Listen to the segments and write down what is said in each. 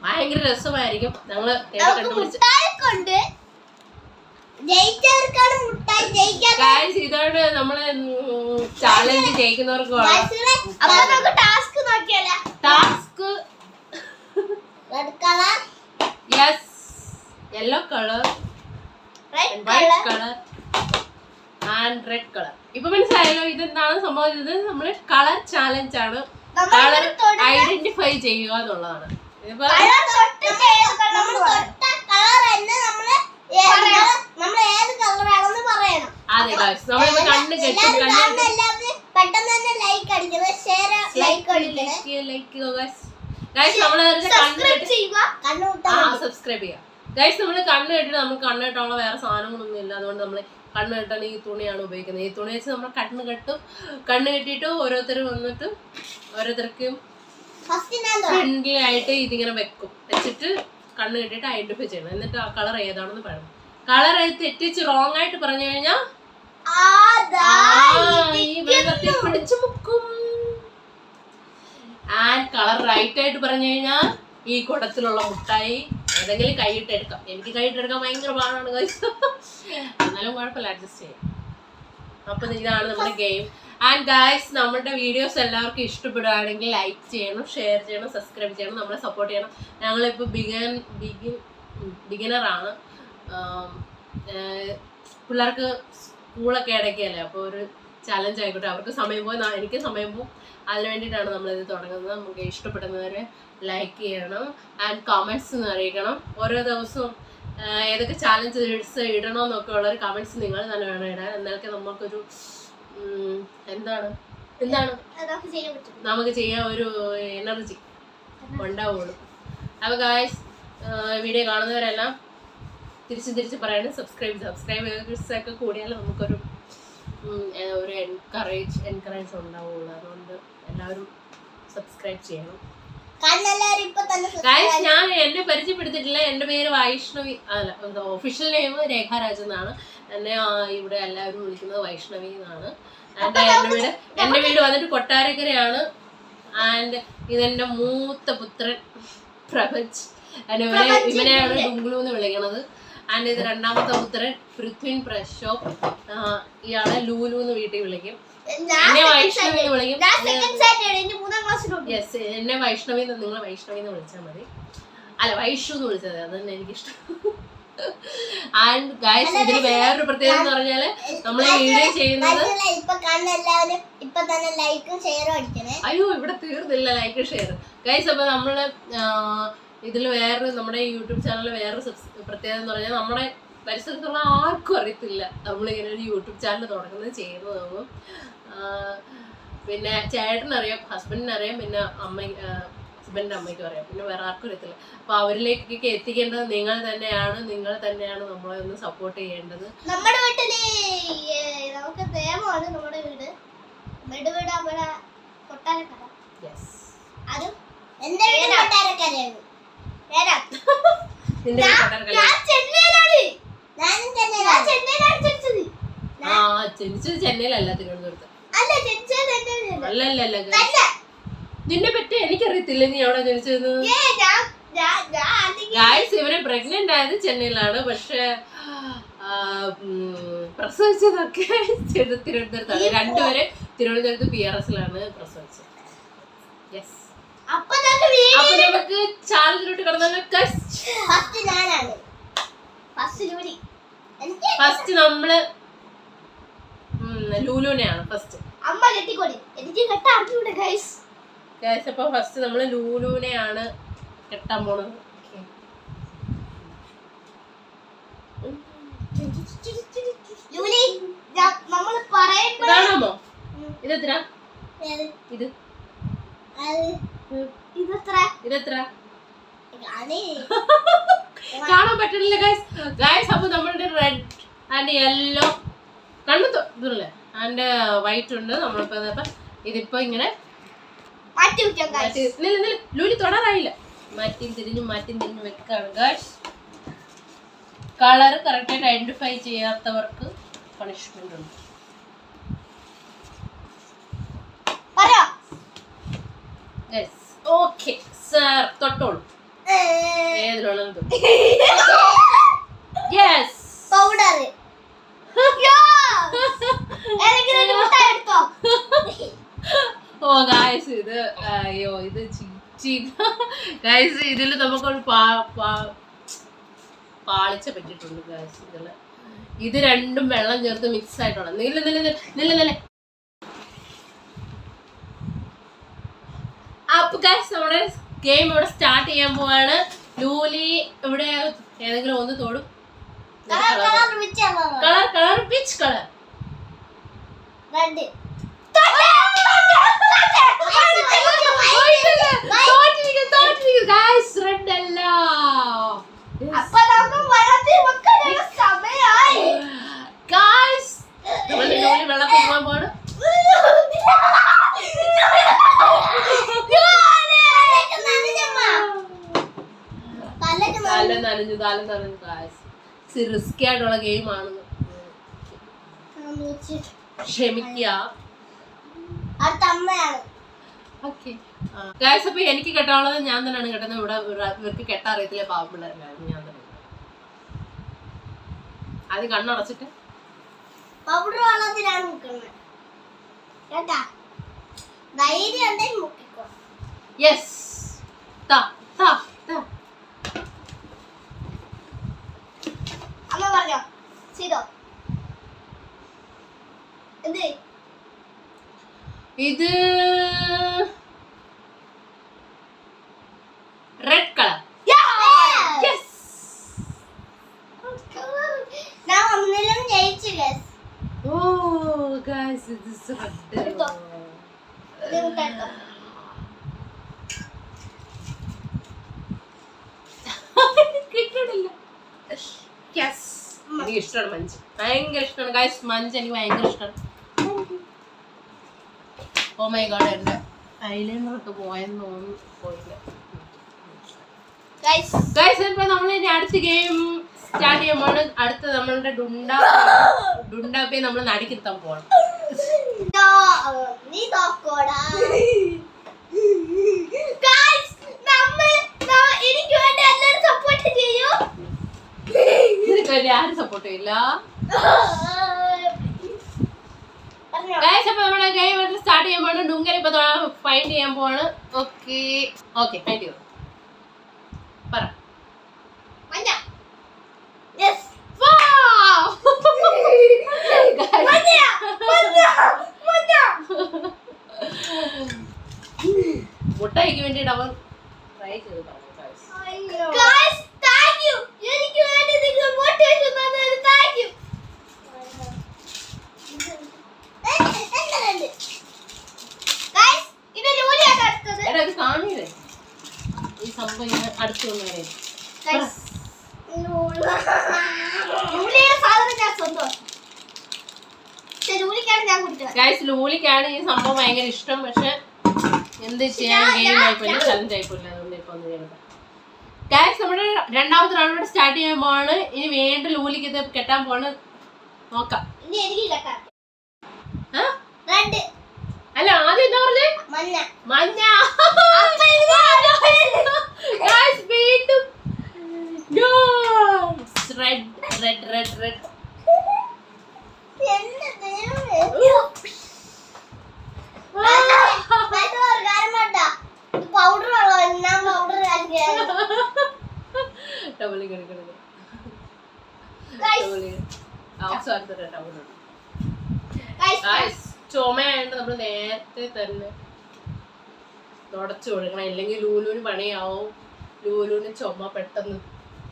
ഭയങ്കര രസമായിരിക്കും. ഞങ്ങള് ഇതോട് നമ്മള് ചാലഞ്ച് ജയിക്കുന്നവർക്ക് task yes yellow colour white colour and red colour. ഇപ്പൊ മനസ്സിലായല്ലോ ഇതെന്താണ് സംഭവിച്ചത്. നമ്മള് കളർ ചാലഞ്ച് ആണ്. കളർ ഐഡന്റിഫൈ ചെയ്യുക എന്നുള്ളതാണ്. ഇപ്പൊ അതെ ഗൈസ് നമ്മളിപ്പോ കണ്ണ് കെട്ടും സബ്സ്ക്രൈബ് ചെയ്യാം ഗൈസ്. നമ്മള് കണ്ണ് കെട്ടിട്ട് നമുക്ക് കണ്ണ് കെട്ടാനുള്ള വേറെ സാധനങ്ങളൊന്നും ഇല്ല. അതുകൊണ്ട് നമ്മള് കണ്ണ് കെട്ടാൻ ഈ തുണിയാണ് ഉപയോഗിക്കുന്നത്. ഈ തുണി വെച്ച് നമ്മൾ കണ്ണ് കെട്ടും. കണ്ണ് കെട്ടിയിട്ട് ഓരോരുത്തർ വന്നിട്ട് ഓരോരുത്തർക്കും ഫ്രണ്ട്ലിയായിട്ട് ഇതിങ്ങനെ വെച്ചിട്ട് കണ്ണ് കെട്ടിയിട്ട് ഐഡന്റിഫൈ ചെയ്യണം. എന്നിട്ട് ആ കളർ ഏതാണെന്ന് പറയണം. കളർ തെറ്റിച്ച് റോങ് ആയിട്ട് പറഞ്ഞു കഴിഞ്ഞാൽ ഈ വെള്ളത്തിൽ പിടിച്ചു മുക്കും. ആൻഡ് കളർ റൈറ്റ് ആയിട്ട് പറഞ്ഞു കഴിഞ്ഞാൽ ഈ കുടത്തിലുള്ള മുട്ടായി ഏതെങ്കിലും കൈയിട്ടെടുക്കാം. എനിക്ക് കൈയിട്ടെടുക്കാൻ ഭയങ്കര പാടാണ് ഗൈസ്. എന്നാലും കുഴപ്പമില്ല, അഡ്ജസ്റ്റ് ചെയ്യാം. അപ്പൊ ഇതാണ് നമ്മുടെ ഗെയിം. ആൻഡ് ഗൈസ് നമ്മുടെ വീഡിയോസ് എല്ലാവർക്കും ഇഷ്ടപ്പെടുകയാണെങ്കിൽ ലൈക്ക് ചെയ്യണം, ഷെയർ ചെയ്യണം, സബ്സ്ക്രൈബ് ചെയ്യണം, നമ്മളെ സപ്പോർട്ട് ചെയ്യണം. ഞങ്ങളിപ്പോൾ ബിഗിനറാണ്. പിള്ളേർക്ക് സ്കൂളൊക്കെ ഇടയ്ക്കല്ലേ, അപ്പോൾ ഒരു ചലഞ്ച് ആയിക്കോട്ടെ. അവർക്ക് സമയം പോയി എനിക്ക് സമയം പോകും. അതിന് വേണ്ടിയിട്ടാണ് നമ്മളിത് തുടങ്ങുന്നത്. നമുക്ക് ഇഷ്ടപ്പെടുന്നവരെ ലൈക്ക് ചെയ്യണം ആൻഡ് കമൻറ്റ്സ് അറിയിക്കണം. ഓരോ ദിവസവും ഏതൊക്കെ ചാലഞ്ച് ഇടണമെന്നൊക്കെ ഉള്ളൊരു കമൻറ്റ്സ് നിങ്ങൾ തന്നെ വേണം ഇടാൻ. എന്നാലൊക്കെ നമുക്കൊരു നമുക്ക് ചെയ്യാൻ ഒരു എനർജി ഉണ്ടാവുള്ളൂ. അപ്പോൾ ഗായ്സ് വീഡിയോ കാണുന്നവരെല്ലാം തിരിച്ച് പറയണം സബ്സ്ക്രൈബേഴ്സ് ഒക്കെ കൂടിയാൽ നമുക്കൊരു എൻകറേജ് ഉണ്ടാവുള്ളൂ. അതുകൊണ്ട് എല്ലാവരും സബ്സ്ക്രൈബ് ചെയ്യണം. ഗായ്സ് ഞാൻ എന്നെ പരിചയപ്പെടുത്തിയിട്ടില്ല. എൻ്റെ പേര് വൈഷ്ണവി, അല്ല ഒഫീഷ്യൽ നെയിം രേഖാരാജ് എന്നാണ്. എന്നെ ഇവിടെ എല്ലാവരും വിളിക്കുന്നത് വൈഷ്ണവി എന്നാണ്. എൻ്റെ വീട് വന്നിട്ട് കൊട്ടാരക്കരയാണ്. ആൻഡ് ഇതെൻ്റെ മൂത്ത പുത്രൻ പ്രപഞ്ച്. ഇവനെയാണ് ഡുംഗ്ലു എന്ന് വിളിക്കണത്. ആൻഡ് ഇത് രണ്ടാമത്തെ പുത്രൻ പൃഥ്വിൻ പ്രശോഭ്. ഇയാളെ ലൂലു എന്ന് വീട്ടിൽ വിളിക്കും. എന്നെ വൈഷ്ണവി എന്ന് വിളിക്കും. യെസ് എന്നെ വൈഷ്ണവി എന്ന്, നിങ്ങൾ വൈഷ്ണവി എന്ന് വിളിച്ചാൽ മതി. അല്ല വൈഷു എന്ന് വിളിച്ചത്, അത് തന്നെ എനിക്കിഷ്ടം. ആൻഡ് ഗൈസ് ഇതിന് വേറൊരു പ്രത്യേകത എന്ന് പറഞ്ഞാല് നമ്മൾ വീഡിയോ ചെയ്യുന്നത് അയ്യോ ഇവിടെ തീർന്നില്ല ലൈക്ക് ഷെയർ ഗൈസ്. അപ്പൊ നമ്മള് ഇതിൽ വേറെ നമ്മുടെ യൂട്യൂബ് ചാനലിൽ വേറൊരു പ്രത്യേകത എന്ന് പറഞ്ഞാൽ നമ്മുടെ പരിസരത്തുള്ള ആർക്കും അറിയത്തില്ല നമ്മളിങ്ങനെ ഒരു യൂട്യൂബ് ചാനൽ തുടങ്ങുന്നത് ചെയ്യുന്നതൊന്നും. പിന്നെ ചേട്ടനറിയാം, ഹസ്ബൻഡിനറിയാം, പിന്നെ ഹസ്ബൻഡിൻ്റെ അമ്മയ്ക്കും അറിയാം, പിന്നെ വേറെ ആർക്കും അറിയത്തില്ല. അപ്പോൾ അവരിലേക്കൊക്കെ എത്തിക്കേണ്ടത് നിങ്ങൾ തന്നെയാണ് നമ്മളെ ഒന്ന് സപ്പോർട്ട് ചെയ്യേണ്ടത്. നമ്മുടെ വീട്ടില് നമുക്ക് ദേവമാണ് നമ്മുടെ വീട്. നമ്മുടെ കൊട്ടാരക്കര. യെസ് അതും എൻ്റെ വീട് കൊട്ടാരക്കരയാണ്. നിന്റെ ജനിച്ചത് ചെന്നൈയിലല്ല, തിരുവനന്തപുരത്ത്. അല്ലല്ല നിന്നെ പറ്റി എനിക്കറിയത്തില്ല നീ എവിടെ ജനിച്ചത്. ഗായ്സ് ഇവരെ പ്രഗ്നന്റ് ആയത് ചെന്നൈയിലാണ്. പക്ഷെ പ്രസവിച്ചതൊക്കെ തിരുവനന്തപുരത്താണ്. രണ്ടുപേരെ തിരുവനന്തപുരത്ത് PRSലാണ് പ്രസവിച്ചത്. യെസ് അപ്പൊ നമുക്ക് ചാനലിലോട്ട് കടന്നാലോ. ഫസ്റ്റ് നമ്മള് ലൂലുവിനെയാണ് ഫസ്റ്റ്. അമ്മ കെട്ടിക്കൊടി എനിക്ക് കെട്ടാൻ അറിഞ്ഞൂടെ ഗൈസ്. അപ്പൊ ഫസ്റ്റ് നമ്മള് ലൂലുവിനെയാണ് കെട്ടാൻ പോണത്. ഇതാണോ ഇതെത്ര? ഇത് ഇതെത്ര കാണാൻ പറ്റില്ല ഗൈസ്. അപ്പൊ നമ്മളുടെ റെഡ് ആൻഡ് യെല്ലോ കണ്ണു ഇതല്ലേ ആൻഡ് വൈറ്റ് ഉണ്ട്. നമ്മളിപ്പോ ഇതിപ്പോ ഇങ്ങനെ ലൂലി തൊടാറായില്ല. മാറ്റിയും തിരിഞ്ഞും വെക്കാണ് ഗൈസ്. കളർ കറക്റ്റായിട്ട് ഐഡന്റിഫൈ ചെയ്യാത്തവർക്ക് പണിഷ്മെന്റ് ഉണ്ട്. ഓ ഓക്കെ സർ തൊട്ടോളൂ. ഏതിലുള്ള യെസ് പൗഡർ ഓ ഗായ്സ് ഇത് അയ്യോ ഇത് ഗായ്സ് ഇതിൽ നമുക്കൊരു പാളിച്ച പറ്റിയിട്ടുണ്ട് ഗായ്സ്. ഇതില് ഇത് രണ്ടും വെള്ളം ചേർത്ത് മിക്സ് ആയിട്ടുള്ള നില്ല അപ്പൊ ഗായ്സ് നമ്മുടെ ഗെയിം ഇവിടെ സ്റ്റാർട്ട് ചെയ്യാൻ പോവാണ്. ലൂലി ഇവിടെ ഏതെങ്കിലും ഒന്ന് തോടും. കളർ പിച്ച് കളർ റെഡ് അല്ല. വെള്ളത്തിൽ പോകാൻ പോണ്. തല നനഞ്ഞു റിസ്കി ആയിട്ടുള്ള ഗെയിമാണ്. ക്ഷമിക്കുക. ഓക്കെ ഗായ്സ് അപ്പൊ എനിക്ക് കെട്ടാനുള്ളത് ഞാൻ തന്നെയാണ് കെട്ടുന്നത്. ഇവിടെ ഇവർക്ക് കെട്ടാൻ അറിയത്തില്ല പാവപ്പിള്ളേരാണ്. ഞാൻ തന്നെ അത് കണ്ണടച്ചിട്ട് പൗഡർ വെള്ളത്തിലാണ് മുക്കുന്നത് കേട്ടാ. ധൈര്യം ഉണ്ടെങ്കിൽ മുക്കിക്കോ. യെസ് അമ്മ പറഞ്ഞോ ചെയ്തോ. എന്ത് ഇത് റെഡ് കളർ. ഞാൻ ഒന്നിലും ജയിച്ചു ഗൈസ്. ഓ ഗൈസ് ഇത് റെഡ്. കിട്ടണില്ല. എനിക്ക് ഇഷ്ടമാണ് മഞ്ച്, ഭയങ്കര ഇഷ്ടമാണ് ഗൈസ്. മഞ്ച് എനിക്ക് ഭയങ്കര ഇഷ്ടമാണ്. ഓ മൈ ഗോഡ് എന്റെ ഐലൈനറൊക്കെ പോയെന്ന് തോന്നുന്നു. പോയില്ല ഗൈസ്. ഇപ്പൊ നമ്മൾ ഇനി അടുത്ത ഗെയിം സ്റ്റാർട്ട് ചെയ്യുമ്പോൾ അടുത്ത നമ്മളുടെ ഡുണ്ടാപ്പെ നമ്മൾ നടിക്കിത്താൻ പോകണം. നീ നോക്കോടാ. എനിക്ക് വേണ്ടി എല്ലാവരും സപ്പോർട്ട് ചെയ്യൂ. ആരും സപ്പോർട്ട് ചെയ്യില്ല ഗൈസ്. അപ്പൊ നമ്മുടെ ഗെയിം സ്റ്റാർട്ട് ചെയ്യുമ്പോൾ ഡുങ്കൽ ഇപ്പൊ ഫൈൻഡ് ചെയ്യാൻ പോവാണ്. ഓക്കെ ഫൈൻഡ് ചെയ്തു പറ. മുട്ടയ്ക്ക് വേണ്ടിയിട്ട് അവൻ ട്രൈ ചെയ്ത് പറഞ്ഞു. കാണില്ലേ ഈ സംഭവം ഇങ്ങനെ അടുത്ത് വന്നവരെ ഗൈസ്. ലൂലിക്കാണ് ഈ സംഭവം ഭയങ്കര ഇഷ്ടം. പക്ഷെ എന്ത് ചെയ്യാൻ ഗെയിം ആയിപ്പോയില്ല, ചലഞ്ച് ആയിപ്പോയില്ല. അതുകൊണ്ട് ഇപ്പൊ ഒന്നും ചെയ്യണ്ട ഗൈസ്. നമ്മുടെ രണ്ടാമത്തെ റൗണ്ട് സ്റ്റാർട്ട് ചെയ്യാൻ പോവാണ്. ഇനി വീണ്ടും ലൂലിക്ക് ഇത് കെട്ടാൻ പോവാണ്. നോക്കാം. അല്ല ആദ്യം എന്താ പറഞ്ഞേ? മഞ്ഞ. വീണ്ടും റെഡ്. പൗഡർ ചുമയായിട്ട് നമ്മൾ നേരത്തെ തന്നെ തുടച്ചു കൊടുക്കണം. ഇല്ലെങ്കിൽ ലൂലുവിന് പണിയാവും. ലൂലുവിന് ചുമ പെട്ടെന്ന്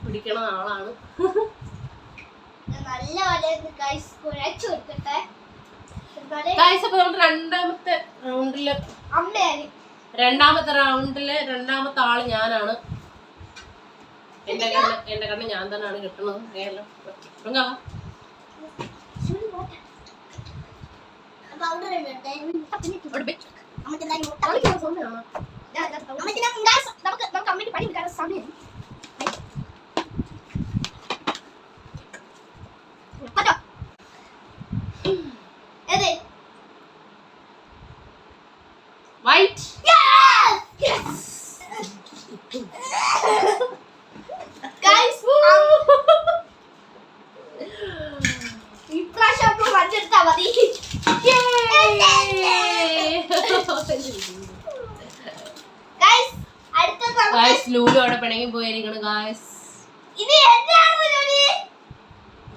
പിടിക്കണ ആളാണ്. അപ്പൊ നമ്മുടെ രണ്ടാമത്തെ റൗണ്ടില് രണ്ടാമത്തെ ആള് ഞാനാണ്. എന്റെ കണ്ണ് ഞാൻ തന്നെയാണ് കിട്ടുന്നത്. വൈറ്റ്. ഗൈസ് അടുത്ത ഗായ്സ് ലൂലു അവിടെ പിണങ്ങി പോയിരിക്കണം ഗായ്സ്. ഇത് എന്താണ് ജോലി?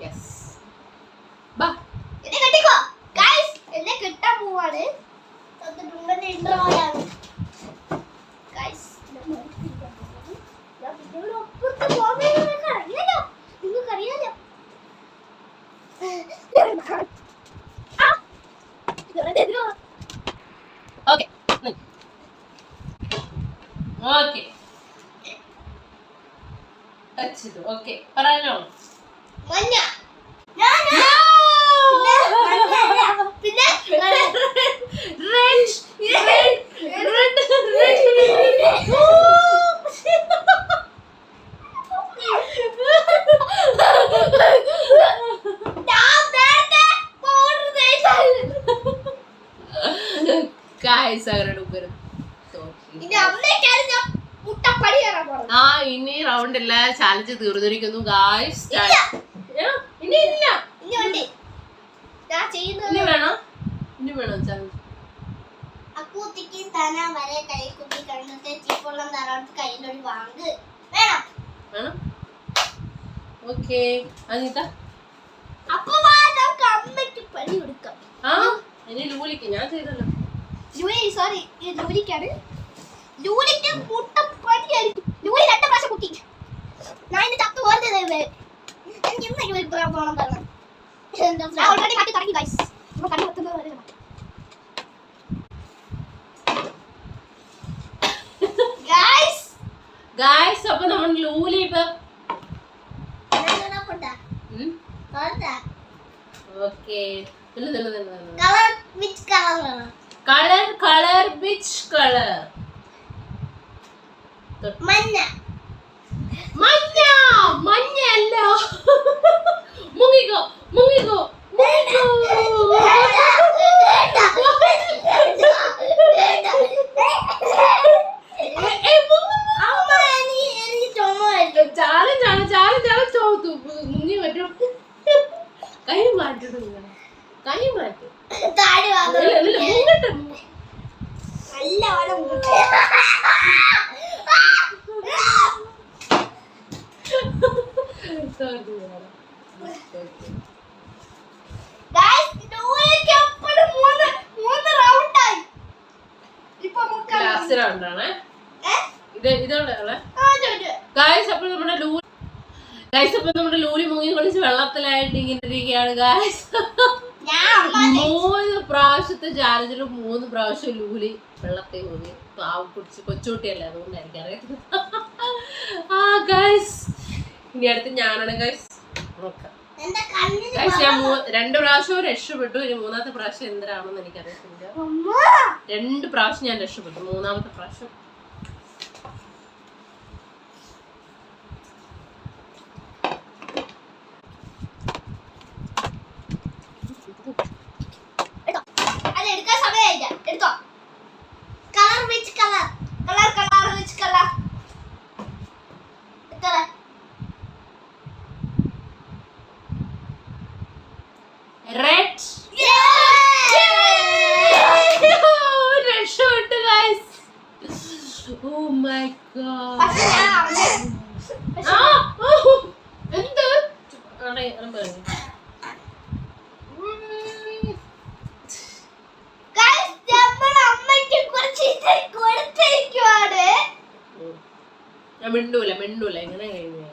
യെസ് ബാ എന്നെ കെട്ടിക്കോ ഗൈസ്. എന്നെ കെട്ടാൻ പോവാണ്. തൊട്ടിട്ടുണ്ടെന്ന് ഇൻട്രോയാണ് ഗൈസ്. ഞാൻ വീഡിയോയുടെ ഒപ്പുറത്ത് പോകുന്നത് നിങ്ങൾക്ക് അറിയാലോ. നിങ്ങൾക്കറിയാലോ. ഓക്കെ ഓക്കെ ടച്ച് ചെയ്തു. ഓക്കെ പറഞ്ഞോ. മഞ്ഞ. പിന്നെ ഗായ്സ് അവരുടെ ഉപരം ആ ഇനി റൗണ്ട് ഇല്ല. ചാലഞ്ച് തീർന്നിരിക്കുന്നു ഗായ്സ്. ഇനി ഇല്ല. ഇനി വേണോ? ഇനി വേണോ ചാലഞ്ച്? അക്കൂത്തിക്ക് തന വരെ കൈ കുത്തി കണ്ടിട്ട് ചീപ്പൊള്ളം തറോട്ട് കയ്യിലൊരു വാങ്ങ് വേണം. വേണം. ഓക്കെ അനിത. അപ്പൊ നമുക്ക് അമ്മയ്ക്ക് പണി കൊടുക്കാം. ആ ഇനി ലൂലിക്ക് ഞാൻ ചെയ്തല്ലോ. സോറി ലൂലിക്കാണ്. ലൂലിക്ക് മുട്ട പണിയായിരിക്കും. ലൂലി 2 പ്രാവശ്യം കുത്തി. ഞാൻ ഇന്ന് ചത്തു പോകുന്നത് എനിക്ക് ഇന്ന് ഒരു പോകണം തരണം. ഓൾറെഡി കട്ടി തുടങ്ങി ഗൈസ്. ഇപ്പൊ കട്ടി വെക്കുന്നത് വരെ ഗൈസ്. ഗായ്സ് അപ്പൊ നമ്മൾ ലൂലി ഇപ്പൊ ഓക്കെ കളർ വിച്ച് കളർ വേണം? Colour which colour? മഞ്ഞ. മഞ്ഞ. മഞ്ഞ അല്ല. മുങ്ങിക്കോ മുങ്ങിക്കോ മുങ്ങി പറ്റും. കൈ മാറ്റും. കൈ മാറ്റും. ലാസ്റ്റ് റൗണ്ടാണ് ഇത്. ഇതോടെ ഗായ്സ് അപ്പൊ നമ്മുടെ ലൂലി മുങ്ങി കളിച്ച് വെള്ളത്തിലായിട്ട് ഇങ്ങനെ ഇരിക്കുകയാണ് ഗായ്സ്. 3 പ്രാവശ്യത്തെ ചാലഞ്ചിൽ 3 പ്രാവശ്യം ലൂലി വെള്ളത്തിൽ മുങ്ങി. പാവം കുടിച്ച് കൊച്ചുകുട്ടിയല്ലേ, അതുകൊണ്ട് എനിക്കറിയാം. ആ ഗായ്സ് ഇനി അടുത്ത് ഞാനാണ് ഗായ്സ്. നോക്കാം ഗായ്സ്. ഞാൻ 2 പ്രാവശ്യവും രക്ഷപ്പെട്ടു. ഇനി 3ാമത്തെ പ്രാവശ്യം എന്തിനാണെന്ന് എനിക്കറിയത്തില്ല. 2 പ്രാവശ്യം ഞാൻ രക്ഷപ്പെട്ടു. 3ാമത്തെ പ്രാവശ്യം അതെടുക്കാൻ സമയമായില്ല. എടുത്തോ. Colour which colour? Colour which colour? Red. രക്ഷപ്പെട്ടു ഗായ്സ്. Oh my God. എന്ത് മിണ്ടൂല ഇങ്ങനെ കഴിഞ്ഞു.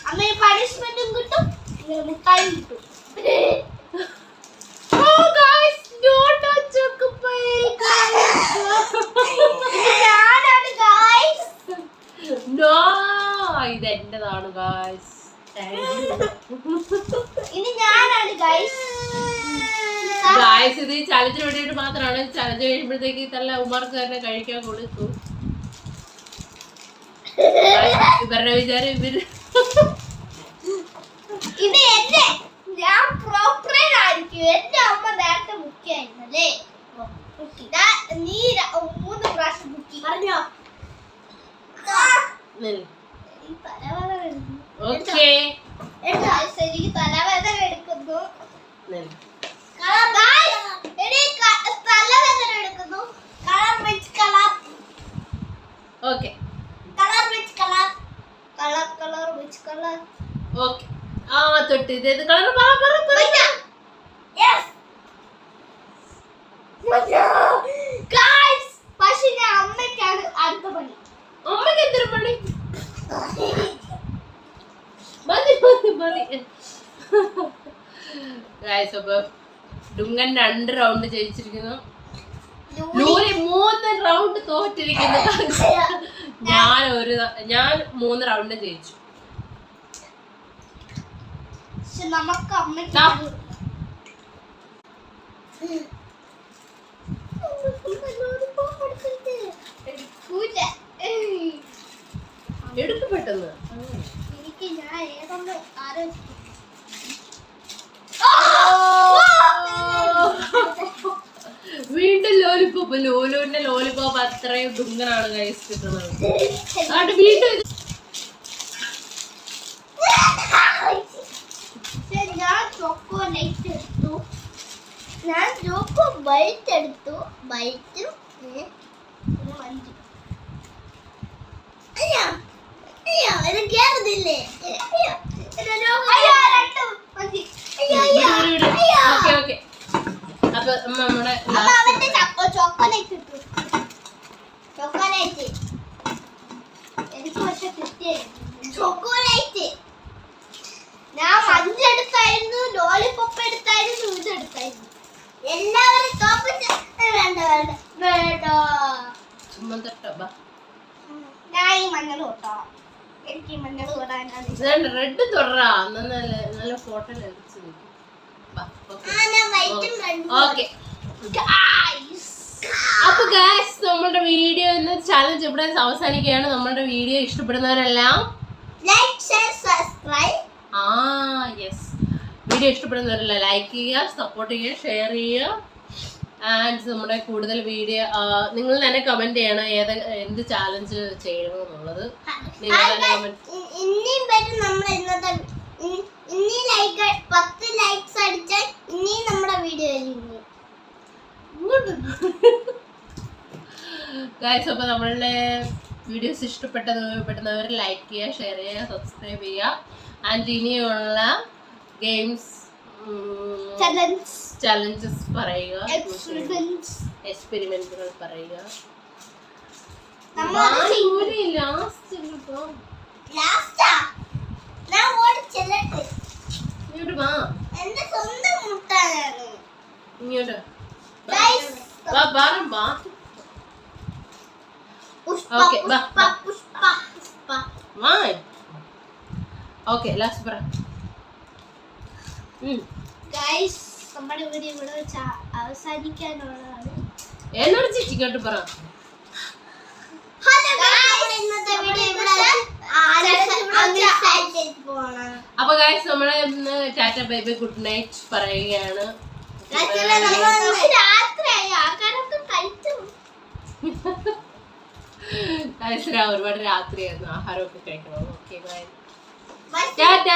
അമ്മ പണിഷ്മെന്റും കിട്ടും, മുട്ടായി കിട്ടും. ഇതെന്റെതാണ് ഗായ്സ്. ഇനി ഞാനാണ് ഗായ്സ്. ഗായ്സ് ഇത് ചലഞ്ചിന് വേണ്ടിയിട്ട് മാത്രമാണ്. ചലഞ്ച് കഴിയുമ്പോഴത്തേക്ക് തല്ല ഉമാർക്ക് തന്നെ കഴിക്കാൻ കൊടുക്കും. ഇവരുടെ വിചാരം ഇവര് ഇത് എന്നെ ഞാൻ പ്രോപ്പറേറ്റ് ആയിരിക്കും. എന്റെ അമ്മ നേരത്തെ മുക്കിയായിരുന്നല്ലേ. നീ 3 പ്രാവശ്യം മുക്കി പറഞ്ഞോ. എനിക്ക് തലവേദന എടുക്കുന്നു. ഇത് കളർ പറ Yes. Guys, പക്ഷേ ഞാൻ അമ്മയ്ക്കാണ് അടുത്ത പണി. അമ്മക്ക് എത്ര പണി മതി ഗൈസ്. അപ്പൊ ഡുങ്കൻ 2 റൗണ്ട് ജയിച്ചിരിക്കുന്നു, ലൂലി 3 റൗണ്ട് തോറ്റിരിക്കുന്നു. ഞാൻ 3 റൗണ്ട് ജയിച്ചു. പക്ഷെ നമുക്ക് അമ്മയ്ക്ക് എടുക്ക് പെട്ടെന്ന്. എനിക്ക് ഞാൻ ഏതൊന്ന് വീണ്ടും ലോലിപ്പോപ്പ്. ലോലുവിന്റെ ലോലിപ്പോപ്പ് അത്രയും ഡുങ്കനാണ് ഗൈസ് കിട്ടുന്നത്. അതുകൊണ്ട് വീണ്ടും ഞാൻ ചോക്കോലേറ്റ് എടുത്തു, ഞാൻ ചോക്കോ ബൈറ്റ് എടുത്തു, ബൈറ്റും മഞ്ചി. അയ്യോ അയ്യോ ഇത് കേറുന്നില്ലേ? ഓക്കെ. അപ്പൊ നമ്മുടെ ചോക്കോലേറ്റ് ഇട്ടു. ചോക്കോലേറ്റ് എനിക്ക് പക്ഷെ കിട്ടിയേ ചോക്കോലേറ്റ്. ഞാൻ മഞ്ചെടുത്തായിരുന്നു, ലോലിപോപ്പ് എടുത്തായിരുന്നു, ഇതെടുത്തായിരുന്നു. എല്ലാവരും തോപ്പിച്ച് വേണ്ട വേണ്ട വേണ്ട. ചുമ്മാ തൊട്ടാ. ഞാൻ ഈ മഞ്ഞൾ തൊട്ടാം. എനിക്ക് ഈ മഞ്ഞൾ തൊടാനാണ് റെഡ് തൊടറാ. നല്ല ഫോട്ടോ ഓക്കെ. അപ്പൊ ഗൈസ് നമ്മളുടെ വീഡിയോ ഇന്ന് ചാലഞ്ച് ഇവിടെ അവസാനിക്കുകയാണ്. നമ്മളുടെ വീഡിയോ ഇഷ്ടപ്പെടുന്നവരെല്ലാം like share subscribe. Yes, video ഇഷ്ടപ്പെടുന്നവരെല്ലാം ലൈക്ക് ചെയ്യുക, സപ്പോർട്ട് ചെയ്യുക, ഷെയർ ചെയ്യുക. ആൻഡ് നമ്മുടെ കൂടുതൽ വീഡിയോ നിങ്ങൾ തന്നെ കമന്റ് ചെയ്യണം എന്ത് ചാലഞ്ച് ചെയ്യണമെന്നുള്ളത്. നിങ്ങൾ തന്നെ കമന്റ്. ഇനിയും വരും നമ്മൾ ഇന്നത്തെ ഇനി ലൈക്ക് 10 ലൈക്സ് അടിച്ചാൽ ഇനി നമ്മുടെ വീഡിയോ വരും. ഗൈസ്, അപ്പോൾ നമ്മളുടെ വീഡിയോസ് ഇഷ്ടപ്പെട്ടവർ ലൈക്ക് ചെയ്യുക, ഷെയർ ചെയ്യുക, സബ്സ്ക്രൈബ് ചെയ്യുക. ആൻഡ് ഇനിയുള്ള ഗെയിംസ് ചലഞ്ചസ് പറയുക, എക്സ്പെരിമെന്റുകൾ പറയുക. ഇങ്ങോട്ട് വാ, ഇങ്ങോട്ട് വാ. ഓക്കെ, ലാസ്റ്റ് പറ. ഗൈസ്, നമ്മുടെ വീഡിയോ ഇവിടെ വെച്ച് അവസാനിക്കാനുള്ളതാണ്. എന്നോട് ചിച്ചിക്കോട്ട് പറ. അപ്പൊ ഗൈസ്, നമ്മളെ ഇന്ന് tata bye bye good night പറയുകയാണ്. ഒരുപാട് രാത്രിയായിരുന്നു, ആഹാരമൊക്കെ കഴിക്കണം. Okay, bye. ടാറ്റ.